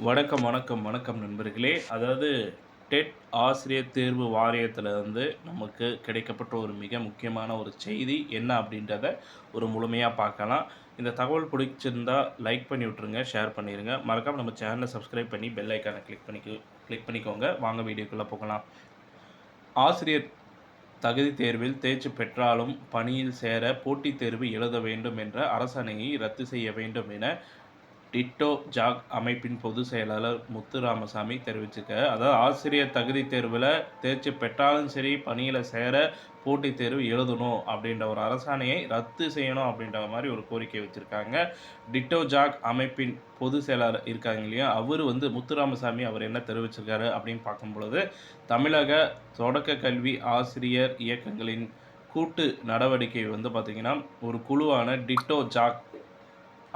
வணக்கம், வணக்கம், வணக்கம் நண்பர்களே. அதாவது டெட் ஆசிரியர் தேர்வு வாரியத்தில வந்து நமக்கு கிடைக்கப்பட்ட ஒரு மிக முக்கியமான ஒரு செய்தி என்ன அப்படின்றத ஒரு முழுமையா பார்க்கலாம். இந்த தகவல் பிடிச்சிருந்தா லைக் பண்ணி விட்டுருங்க, ஷேர் பண்ணிருங்க. மறக்காம நம்ம சேனல சப்ஸ்கிரைப் பண்ணி பெல் ஐகான கிளிக் பண்ணிக்கோங்க. வாங்க வீடியோக்குள்ள போகலாம். ஆசிரியர் தகுதி தேர்வில் தேர்ச்சி பெற்றாலும் பணியில் சேர போட்டித் தேர்வு எழுத வேண்டும் என்ற அரசாணையை ரத்து செய்ய வேண்டும் என டிட்டோ ஜாக் அமைப்பின் பொதுச் செயலாளர் முத்துராமசாமி தெரிவிச்சிருக்காரு. அதாவது ஆசிரியர் தகுதி தேர்வில் தேர்ச்சி பெற்றாலும் சரி பணியில் சேர போட்டித் தேர்வு எழுதணும் அப்படின்ற ஒரு அரசாணையை ரத்து செய்யணும் அப்படின்ற மாதிரி ஒரு கோரிக்கை வச்சுருக்காங்க. டிட்டோ ஜாக் அமைப்பின் பொதுச் செயலாளர் இருக்காங்க இல்லையா, அவர் வந்து முத்துராமசாமி அவர் என்ன தெரிவிச்சிருக்காரு அப்படின்னு பார்க்கும் பொழுது, தமிழக தொடக்க கல்வி ஆசிரியர் இயக்கங்களின் கூட்டு நடவடிக்கை வந்து பார்த்திங்கன்னா ஒரு குழுவான டிட்டோ ஜாக்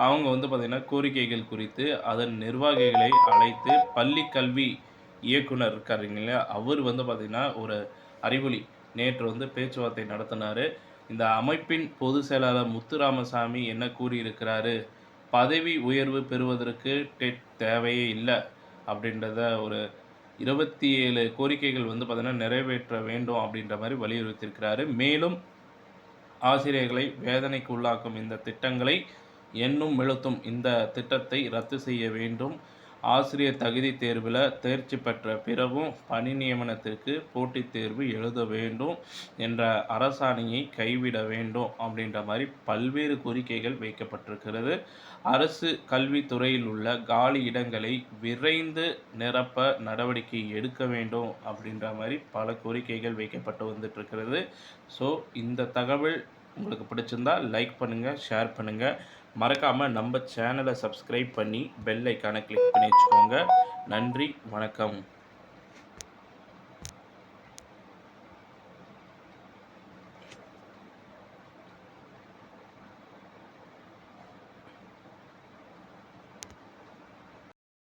அவங்க வந்து பார்த்திங்கன்னா கோரிக்கைகள் குறித்து அதன் நிர்வாகிகளை அழைத்து பள்ளி கல்வி இயக்குனர் இருக்காரு இல்லையா, அவர் வந்து பார்த்திங்கன்னா ஒரு அறிவொளி நேற்று வந்து பேச்சுவார்த்தை நடத்தினார். இந்த அமைப்பின் பொதுச் செயலாளர் முத்துராமசாமி என்ன கூறியிருக்கிறாரு, பதவி உயர்வு பெறுவதற்கு டெட் தேவையே இல்லை அப்படின்றத ஒரு 27 கோரிக்கைகள் வந்து பார்த்திங்கன்னா நிறைவேற்ற வேண்டும் அப்படின்ற மாதிரி வலியுறுத்தியிருக்கிறாரு. மேலும் ஆசிரியர்களை வேதனைக்கு உள்ளாக்கும் இந்த திட்டங்களை எண்ணும் மெழுத்தும் இந்த திட்டத்தை ரத்து செய்ய வேண்டும். ஆசிரியர் தகுதி தேர்வில் தேர்ச்சி பெற்ற பிறகும் பணி நியமனத்திற்கு போட்டித் தேர்வு எழுத வேண்டும் என்ற அரசாணையை கைவிட வேண்டும் அப்படின்ற மாதிரி பல்வேறு கோரிக்கைகள் வைக்கப்பட்டிருக்கிறது. அரசு கல்வித்துறையில் உள்ள காலி இடங்களை விரைந்து நிரப்ப நடவடிக்கை எடுக்க வேண்டும் அப்படின்ற மாதிரி பல கோரிக்கைகள் வைக்கப்பட்டு வந்துட்டுருக்கிறது. ஸோ இந்த தகவல் உங்களுக்கு பிடிச்சிருந்தா லைக் பண்ணுங்கள், ஷேர் பண்ணுங்கள். மறக்காமல் நம்ம சேனலை சப்ஸ்கிரைப் பண்ணி பெல் ஐக்கானை கிளிக் பண்ணி வச்சுக்கோங்க. நன்றி, வணக்கம்.